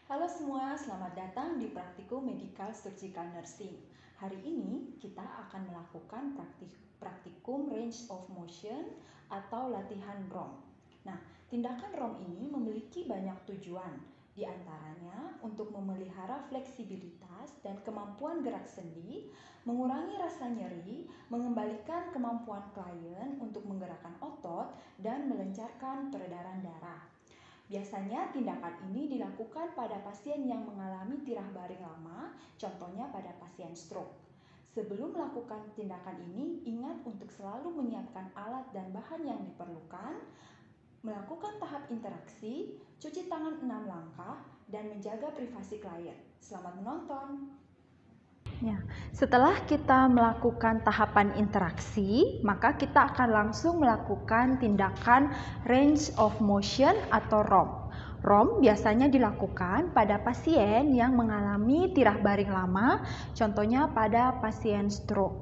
Halo semua, selamat datang di Praktikum Medical Surgical Nursing. Hari ini kita akan melakukan praktikum range of motion atau latihan ROM. Nah, tindakan ROM ini memiliki banyak tujuan, di antaranya untuk memelihara fleksibilitas dan kemampuan gerak sendi, mengurangi rasa nyeri, mengembalikan kemampuan klien untuk menggerakkan otot, dan melancarkan peredaran darah. Biasanya tindakan ini dilakukan pada pasien yang mengalami tirah baring lama, contohnya pada pasien stroke. Sebelum melakukan tindakan ini, ingat untuk selalu menyiapkan alat dan bahan yang diperlukan, melakukan tahap interaksi, cuci tangan 6 langkah, dan menjaga privasi klien. Selamat menonton! Ya, setelah kita melakukan tahapan interaksi, maka kita akan langsung melakukan tindakan range of motion atau ROM. ROM biasanya dilakukan pada pasien yang mengalami tirah baring lama, contohnya pada pasien stroke.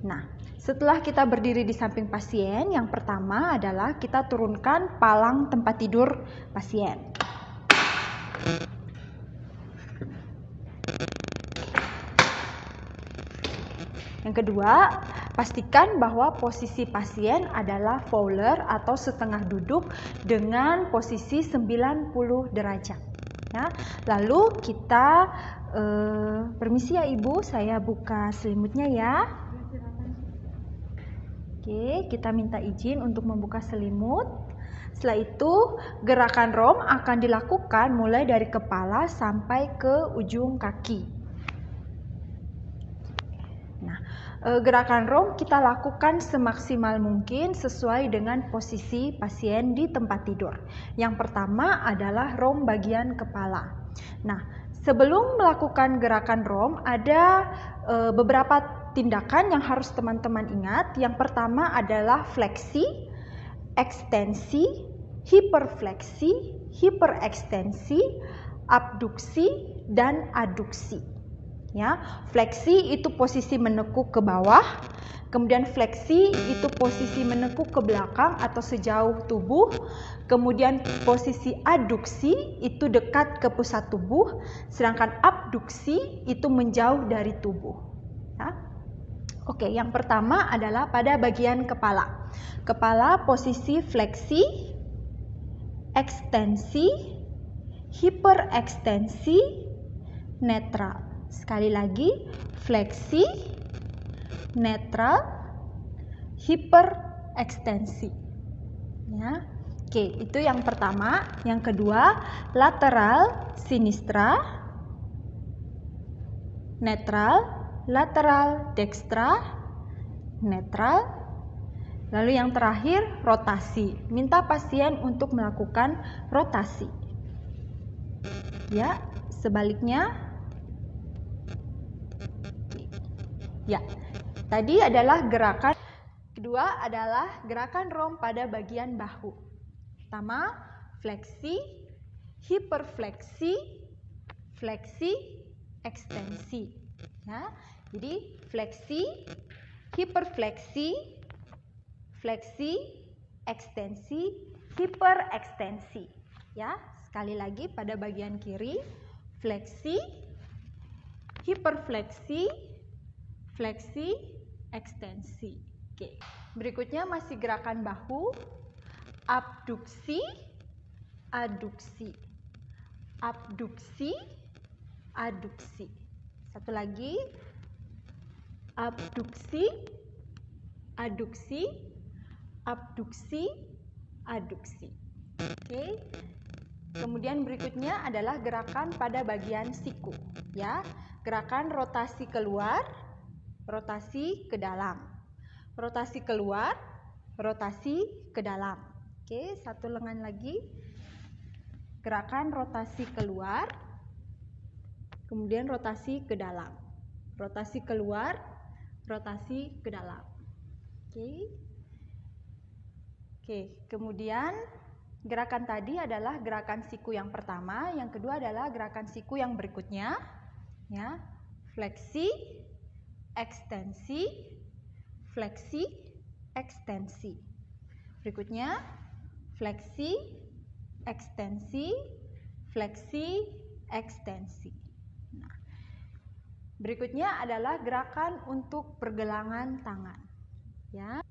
Nah, setelah kita berdiri di samping pasien, yang pertama adalah kita turunkan palang tempat tidur pasien. Yang kedua, pastikan bahwa posisi pasien adalah fowler atau setengah duduk dengan posisi 90 derajat. Ya. Lalu kita, permisi ya Ibu, saya buka selimutnya ya. Oke, kita minta izin untuk membuka selimut. Setelah itu, gerakan ROM akan dilakukan mulai dari kepala sampai ke ujung kaki. Gerakan ROM kita lakukan semaksimal mungkin sesuai dengan posisi pasien di tempat tidur. Yang pertama adalah ROM bagian kepala. Nah, sebelum melakukan gerakan ROM ada beberapa tindakan yang harus teman-teman ingat. Yang pertama adalah fleksi, ekstensi, hiperfleksi, hiperekstensi, abduksi, dan aduksi. Ya, fleksi itu posisi menekuk ke bawah, kemudian fleksi itu posisi menekuk ke belakang atau sejauh tubuh, kemudian posisi aduksi itu dekat ke pusat tubuh, sedangkan abduksi itu menjauh dari tubuh. Ya. Oke, yang pertama adalah pada bagian kepala. Kepala posisi fleksi, ekstensi, hiperekstensi, netral. Sekali lagi, fleksi, netral, hiperekstensi. Ya. Oke, itu yang pertama. Yang kedua, lateral, sinistra, netral, lateral, dekstra, netral. Lalu yang terakhir, rotasi. Minta pasien untuk melakukan rotasi. Ya, sebaliknya. Ya, tadi adalah gerakan. Kedua adalah gerakan ROM pada bagian bahu. Pertama, fleksi, hiperfleksi, fleksi, ekstensi. Ya, jadi fleksi, hiperfleksi, fleksi, ekstensi, hiperekstensi. Ya, sekali lagi pada bagian kiri, fleksi, hiperfleksi, fleksi, ekstensi. Oke. Berikutnya masih gerakan bahu, abduksi, aduksi, abduksi, aduksi. Satu lagi, abduksi, aduksi, abduksi, aduksi. Oke. Kemudian berikutnya adalah gerakan pada bagian siku, ya. Gerakan rotasi keluar, rotasi ke dalam, rotasi keluar, rotasi ke dalam. Oke, satu lengan lagi. Gerakan rotasi keluar, kemudian rotasi ke dalam, rotasi keluar, rotasi ke dalam. Oke, kemudian gerakan tadi adalah gerakan siku yang pertama, yang kedua adalah gerakan siku yang berikutnya, ya. Fleksi, ekstensi, fleksi, ekstensi. Berikutnya, fleksi, ekstensi, fleksi, ekstensi. Nah, berikutnya adalah gerakan untuk pergelangan tangan. Ya,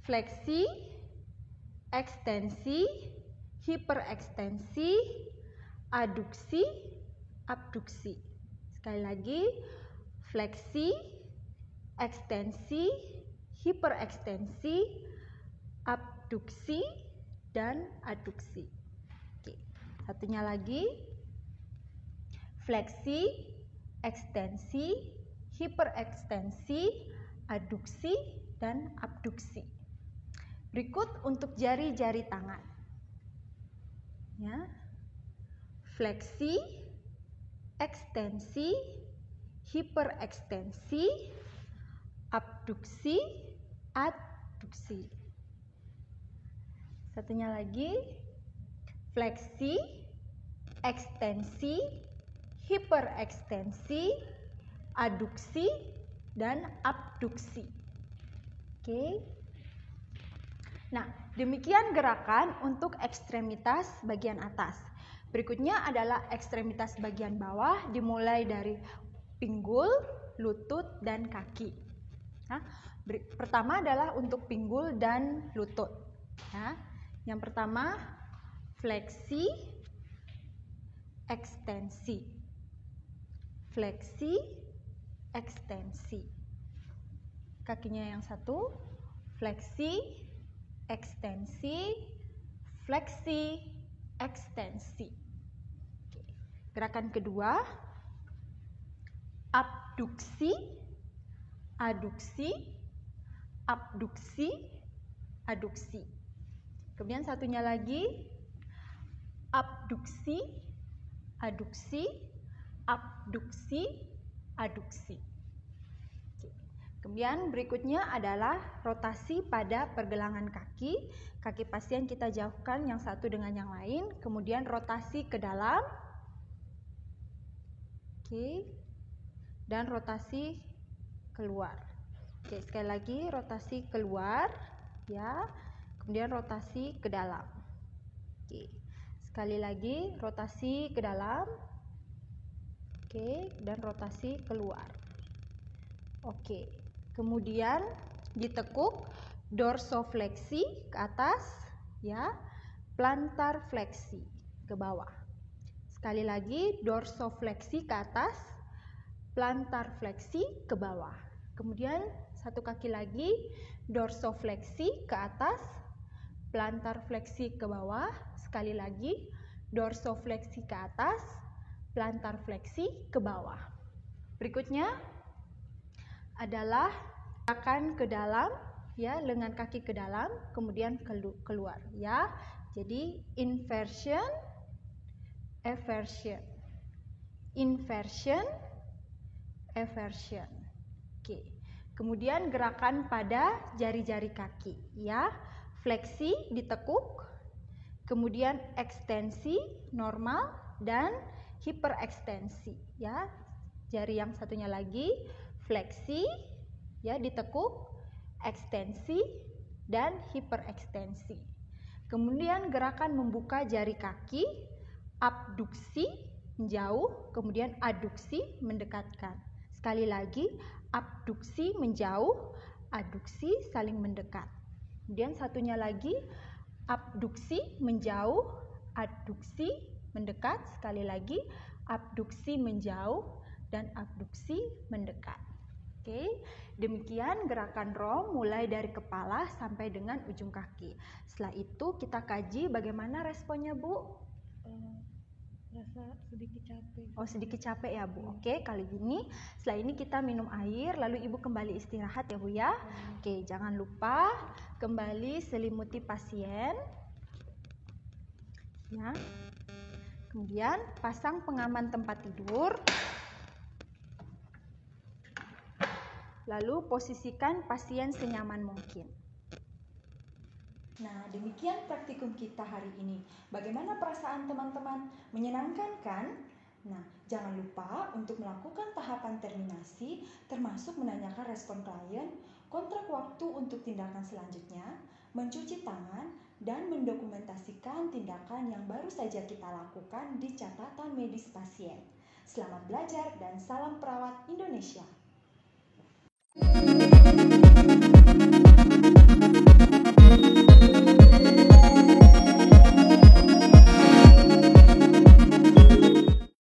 fleksi, ekstensi, hiperekstensi, aduksi, abduksi. Sekali lagi, fleksi, ekstensi, hiperekstensi, abduksi, dan aduksi. Oke, satunya lagi, fleksi, ekstensi, hiperekstensi, aduksi, dan abduksi. Berikut untuk jari-jari tangan. Ya. Fleksi, ekstensi, hiperekstensi, abduksi, aduksi. Satunya lagi, fleksi, ekstensi, hiperekstensi, aduksi, dan abduksi. Oke. Nah, demikian gerakan untuk ekstremitas bagian atas. Berikutnya adalah ekstremitas bagian bawah, dimulai dari pinggul, lutut, dan kaki. Nah, pertama adalah untuk pinggul dan lutut. Ya. Yang pertama, fleksi, ekstensi. Fleksi, ekstensi. Kakinya yang satu, fleksi, ekstensi, fleksi, ekstensi. Oke. Gerakan kedua, abduksi, aduksi, abduksi, aduksi. Kemudian satunya lagi, abduksi, aduksi, abduksi, aduksi. Kemudian berikutnya adalah rotasi pada pergelangan kaki. Kaki pasien kita jauhkan yang satu dengan yang lain. Kemudian rotasi ke dalam. Oke. Dan rotasi keluar. Oke, sekali lagi rotasi keluar, ya. Kemudian rotasi ke dalam. Oke. Sekali lagi rotasi ke dalam. Oke, dan rotasi keluar. Oke. Kemudian ditekuk, dorsofleksi ke atas, ya, plantar fleksi ke bawah. Sekali lagi, dorsofleksi ke atas, plantar fleksi ke bawah. Kemudian satu kaki lagi, dorsofleksi ke atas, plantar fleksi ke bawah. Sekali lagi, dorsofleksi ke atas, plantar fleksi ke bawah. Berikutnya adalah gerakan ke dalam, ya, lengan kaki ke dalam, kemudian keluar, ya. Jadi inversion, eversion, inversion, eversion. Oke. Kemudian gerakan pada jari-jari kaki, ya. Fleksi ditekuk, kemudian ekstensi normal dan hiperekstensi, ya. Jari yang satunya lagi, fleksi, ya, ditekuk, ekstensi, dan hiperekstensi. Kemudian gerakan membuka jari kaki, abduksi, menjauh, kemudian aduksi, mendekatkan. Sekali lagi, abduksi, menjauh, aduksi, saling mendekat. Kemudian satunya lagi, abduksi, menjauh, aduksi, mendekat. Sekali lagi, abduksi, menjauh, dan abduksi, mendekat. Oke, demikian gerakan ROM mulai dari kepala sampai dengan ujung kaki. Setelah itu kita kaji bagaimana responnya, Bu? Rasa sedikit capek. Oh, sedikit capek ya, Bu. Oke, kali ini setelah ini kita minum air, lalu Ibu kembali istirahat ya, Bu ya. Oke, jangan lupa kembali selimuti pasien. Ya. Kemudian pasang pengaman tempat tidur. Lalu posisikan pasien senyaman mungkin. Nah, demikian praktikum kita hari ini. Bagaimana perasaan teman-teman? Menyenangkan kan? Nah, jangan lupa untuk melakukan tahapan terminasi, termasuk menanyakan respon klien, kontrak waktu untuk tindakan selanjutnya, mencuci tangan, dan mendokumentasikan tindakan yang baru saja kita lakukan di catatan medis pasien. Selamat belajar dan salam perawat Indonesia.